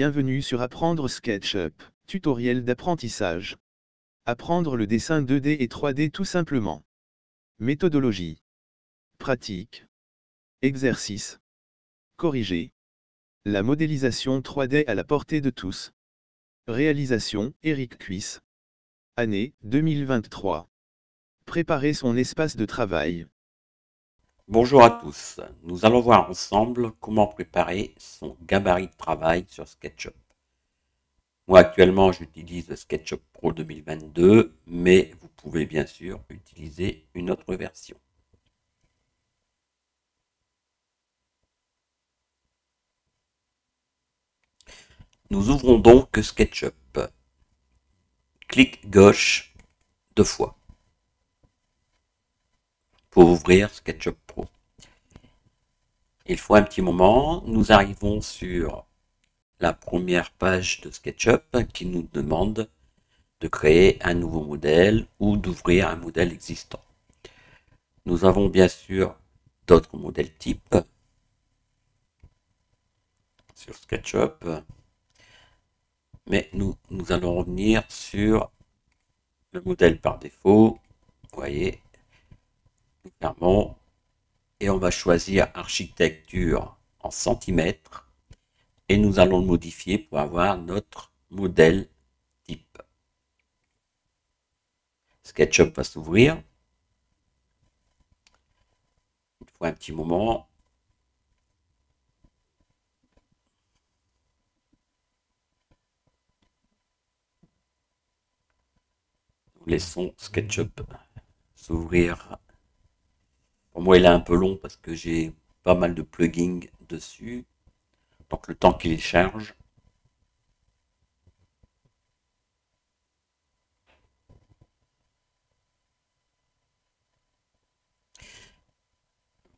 Bienvenue sur Apprendre SketchUp, tutoriel d'apprentissage. Apprendre le dessin 2D et 3D tout simplement. Méthodologie. Pratique. Exercice. Corriger. La modélisation 3D à la portée de tous. Réalisation, Eric Cuisse. Année, 2023. Préparer son espace de travail. Bonjour à tous, nous allons voir ensemble comment préparer son gabarit de travail sur SketchUp. Moi actuellement j'utilise SketchUp Pro 2022, mais vous pouvez bien sûr utiliser une autre version. Nous ouvrons donc SketchUp. Clic gauche 2 fois pour ouvrir SketchUp Pro. Il faut un petit moment, nous arrivons sur la première page de SketchUp qui nous demande de créer un nouveau modèle ou d'ouvrir un modèle existant. Nous avons bien sûr d'autres modèles types sur SketchUp, mais nous allons revenir sur le modèle par défaut. Vous voyez, nous fermons et on va choisir architecture en centimètres et nous allons le modifier pour avoir notre modèle type. SketchUp va s'ouvrir. Il faut un petit moment. Nous laissons SketchUp s'ouvrir. Pour moi, il est un peu long parce que j'ai pas mal de plugins dessus. Donc le temps qu'il charge.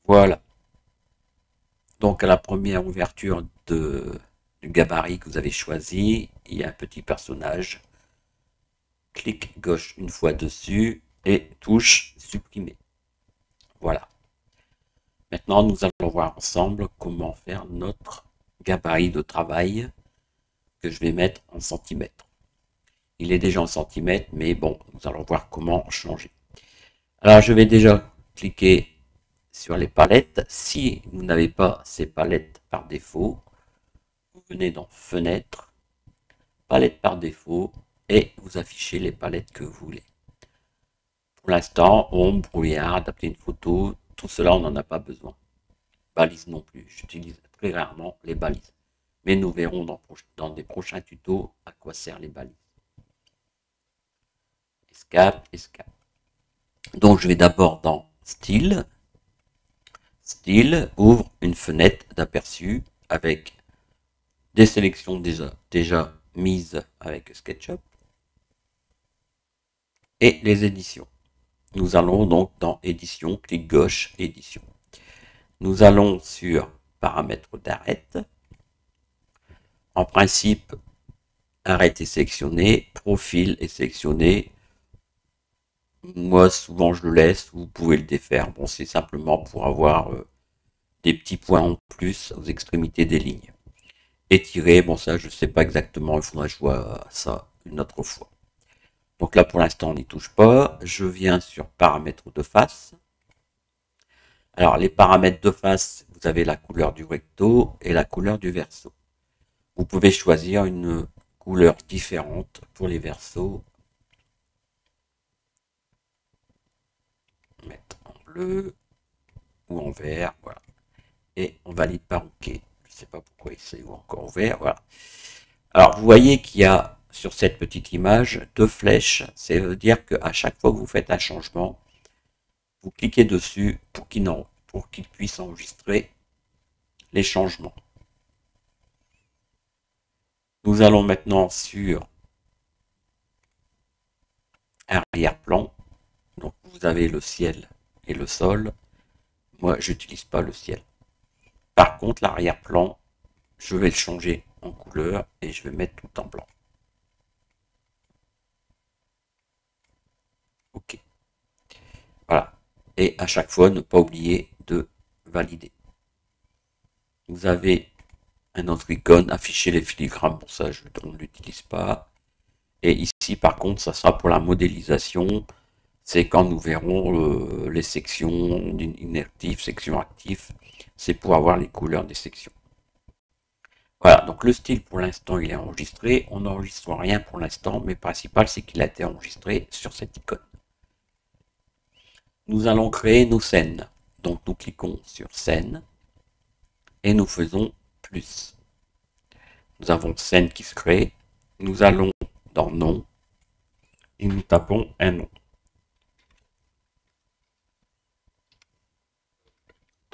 Voilà. Donc à la première ouverture du gabarit que vous avez choisi, il y a un petit personnage. Clic gauche une fois dessus et touche supprimer. Voilà. Maintenant, nous allons voir ensemble comment faire notre gabarit de travail que je vais mettre en centimètres. Il est déjà en centimètres, mais bon, nous allons voir comment changer. Alors, je vais déjà cliquer sur les palettes. Si vous n'avez pas ces palettes par défaut, vous venez dans Fenêtre, Palette par défaut, et vous affichez les palettes que vous voulez. Pour l'instant, ombre, brouillard, adapter une photo, tout cela, on n'en a pas besoin. Balises non plus, j'utilise très rarement les balises. Mais nous verrons dans des prochains tutos à quoi servent les balises. Escape, escape. Donc je vais d'abord dans Style. Style ouvre une fenêtre d'aperçu avec des sélections déjà mises avec SketchUp et les éditions. Nous allons donc dans Édition, clic gauche, Édition. Nous allons sur Paramètres d'arête. En principe, arête est sélectionné, profil est sélectionné. Moi, souvent, je le laisse, vous pouvez le défaire. Bon, c'est simplement pour avoir des petits points en plus aux extrémités des lignes. Étirer, bon, ça, je ne sais pas exactement, il faudra que je vois ça une autre fois. Donc là, pour l'instant, on n'y touche pas. Je viens sur Paramètres de face. Alors, les paramètres de face, vous avez la couleur du recto et la couleur du verso. Vous pouvez choisir une couleur différente pour les versos. Mettre en bleu ou en vert, voilà. Et on valide par OK. Je ne sais pas pourquoi il s'est encore vert, voilà. Alors, vous voyez qu'il y a sur cette petite image 2 flèches. Ça veut dire qu'à chaque fois que vous faites un changement, vous cliquez dessus pour qu'il puisse enregistrer les changements. Nous allons maintenant sur arrière-plan. Donc vous avez le ciel et le sol. Moi, j'utilise pas le ciel. Par contre, l'arrière-plan, je vais le changer en couleur et je vais mettre tout en blanc. OK. Voilà. Et à chaque fois, ne pas oublier de valider. Vous avez un autre icône, afficher les filigrammes, pour ça on ne l'utilise pas. Et ici par contre ça sera pour la modélisation, c'est quand nous verrons les sections inactives, sections actives, c'est pour avoir les couleurs des sections. Voilà, donc le style pour l'instant il est enregistré, on n'enregistre rien pour l'instant, mais le principal c'est qu'il a été enregistré sur cette icône. Nous allons créer nos scènes, donc nous cliquons sur scène et nous faisons plus. Nous avons scène qui se crée, nous allons dans nom et nous tapons un nom.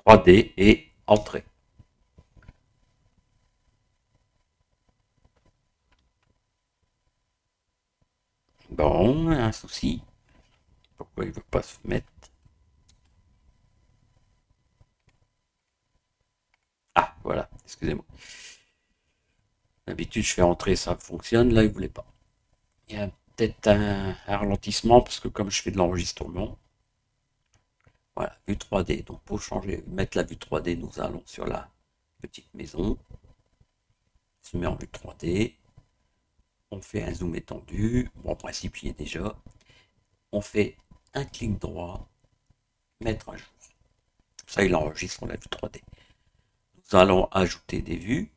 3D et entrée. Bon, un souci. Pourquoi il ne veut pas se mettre? Ah, voilà, excusez-moi. D'habitude, je fais entrer, ça fonctionne. Là, il ne voulait pas. Il y a peut-être un ralentissement parce que comme je fais de l'enregistrement, voilà, vue 3D. Donc, pour changer, mettre la vue 3D, nous allons sur la petite maison. On se met en vue 3D. On fait un zoom étendu. Bon, en principe, il y est déjà. On fait un clic droit, mettre à jour. Ça, il enregistre la vue 3D. Nous allons ajouter des vues,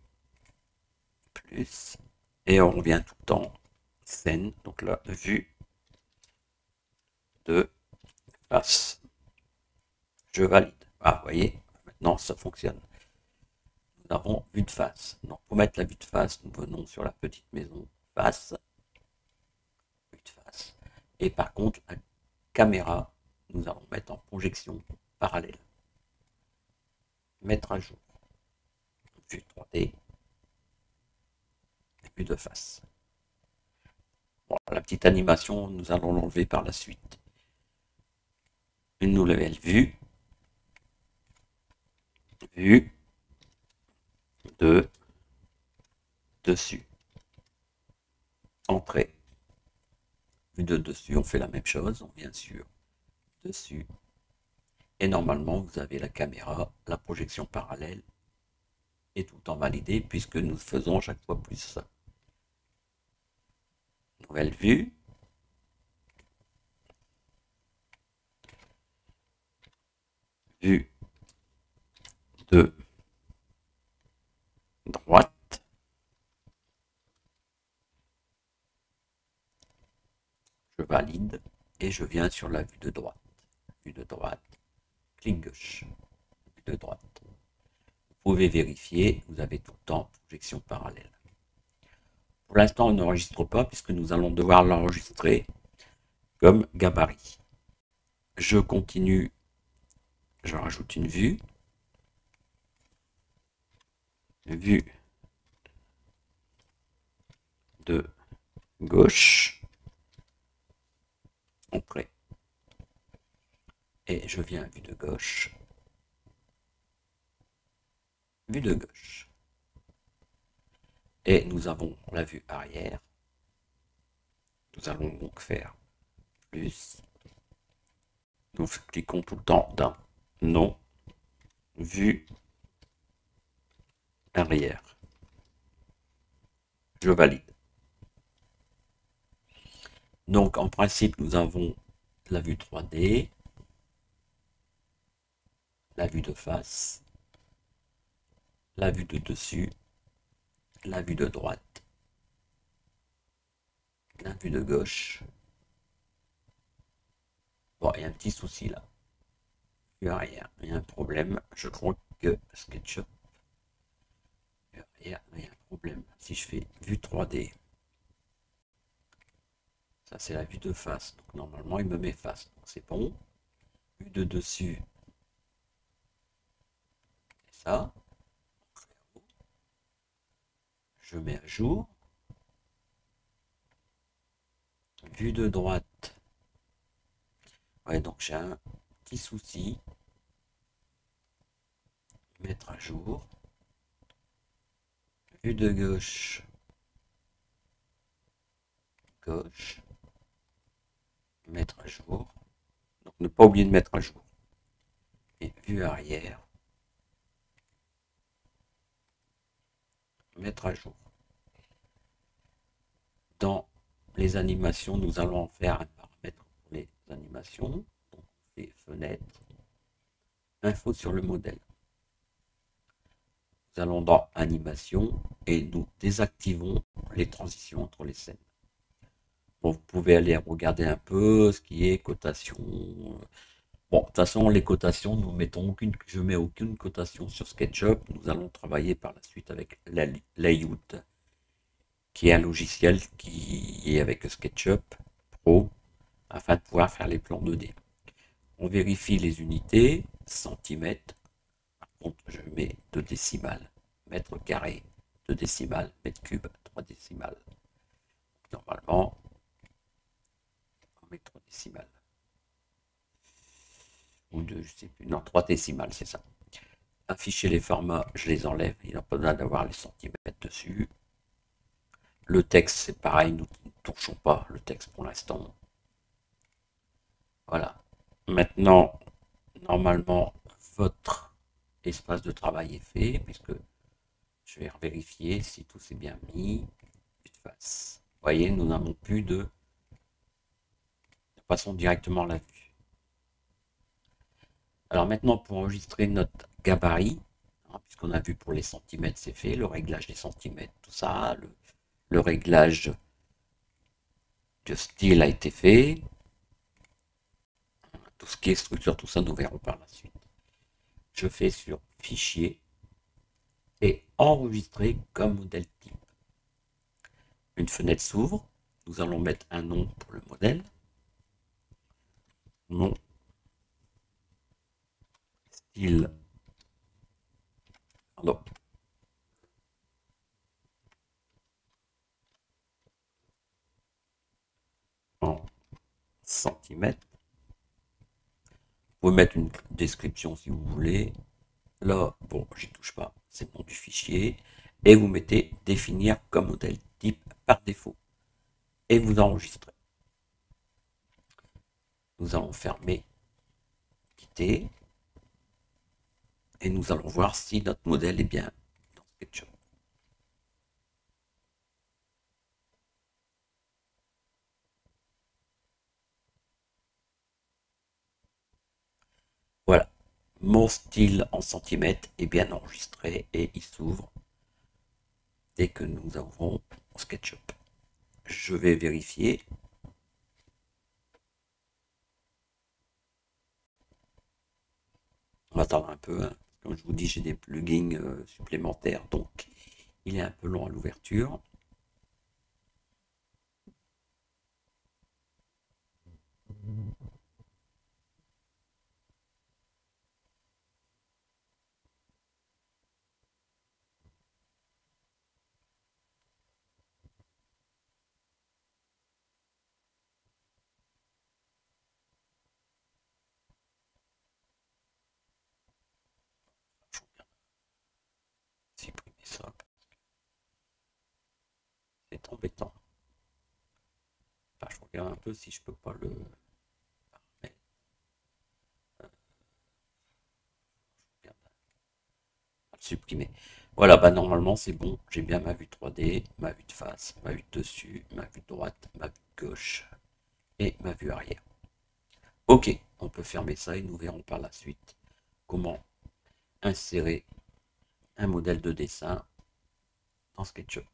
plus, et on revient tout le temps, scène, donc la vue de face. Je valide. Ah, vous voyez, maintenant ça fonctionne. Nous avons vue de face. Donc pour mettre la vue de face, nous venons sur la petite maison, face, vue de face. Et par contre, la caméra, nous allons mettre en projection parallèle. Mettre à jour. Vue 3D. Vue de face. Bon, la petite animation, nous allons l'enlever par la suite. Une nouvelle vue. Vue de dessus. Entrée. Vue de dessus, on fait la même chose, on vient sur dessus. Et normalement, vous avez la caméra, la projection parallèle et tout le temps validé puisque nous faisons chaque fois plus ça. Nouvelle vue. Vue de droite. Je valide et je viens sur la vue de droite. Vue de droite. Clic gauche. Vue de droite. Vous pouvez vérifier, vous avez tout le temps projection parallèle. Pour l'instant, on n'enregistre pas puisque nous allons devoir l'enregistrer comme gabarit. Je continue, je rajoute une vue. Vue de gauche. Entrée. Et je viens vue de gauche. Vue de gauche. Et nous avons la vue arrière. Nous allons donc faire plus. Nous cliquons tout le temps dans non, vue arrière. Je valide. Donc en principe, nous avons la vue 3D, la vue de face, la vue de dessus, la vue de droite, la vue de gauche. Bon, il y a un petit souci là. Vue arrière, il y a un problème. Je crois que SketchUp, vue arrière, il y a un problème. Si je fais vue 3D, ça c'est la vue de face. Donc normalement, il me met face. Donc c'est bon. Vue de dessus, c'est ça. Je mets à jour. Vue de droite. Ouais, donc j'ai un petit souci. Mettre à jour. Vue de gauche. Gauche. Mettre à jour. Donc ne pas oublier de mettre à jour. Et vue arrière. mettre à jour. Dans les animations, nous allons faire un paramètre pour les animations. Donc, on fait fenêtre, info sur le modèle. Nous allons dans animation et nous désactivons les transitions entre les scènes. Bon, vous pouvez aller regarder un peu ce qui est cotation. Bon, de toute façon, les cotations, je mets aucune cotation sur SketchUp. Nous allons travailler par la suite avec Layout, qui est un logiciel qui est avec SketchUp Pro, afin de pouvoir faire les plans 2D. On vérifie les unités, centimètres. Par contre, je mets 2 décimales, mètre carré, 2 décimales, mètre cube, 3 décimales. Normalement, on met 3 décimales. Ou 2, je sais plus. Non, 3 décimales, c'est ça. Afficher les formats, je les enlève. Il n'y a pas besoin d'avoir les centimètres dessus. Le texte, c'est pareil, nous ne touchons pas le texte pour l'instant. Voilà. Maintenant, normalement, votre espace de travail est fait, puisque je vais vérifier si tout s'est bien mis. Face. Vous voyez, nous n'avons plus de passons directement à la vue. Alors maintenant, pour enregistrer notre gabarit, hein, puisqu'on a vu pour les centimètres, c'est fait, le réglage des centimètres, tout ça, le réglage de style a été fait. Tout ce qui est structure, tout ça, nous verrons par la suite. Je fais sur Fichier et Enregistrer comme modèle type. Une fenêtre s'ouvre. Nous allons mettre un nom pour le modèle. Nom, style, pardon, en centimètres. Vous pouvez mettre une description si vous voulez. Là, bon, j'y touche pas, c'est le nom du fichier. Et vous mettez définir comme modèle type par défaut. Et vous enregistrez. Nous allons fermer, quitter. Et nous allons voir si notre modèle est bien dans SketchUp. Voilà. Mon style en centimètres est bien enregistré et il s'ouvre dès que nous ouvrons SketchUp. Je vais vérifier. On va attendre un peu. Hein. Comme je vous dis, j'ai des plugins supplémentaires, donc il est un peu long à l'ouverture. Supprimer ça. C'est embêtant. Enfin, je regarde un peu si je peux pas le supprimer. Voilà, bah normalement c'est bon. J'ai bien ma vue 3D, ma vue de face, ma vue de dessus, ma vue de droite, ma vue de gauche et ma vue arrière. Ok, on peut fermer ça et nous verrons par la suite comment insérer un modèle de dessin dans SketchUp.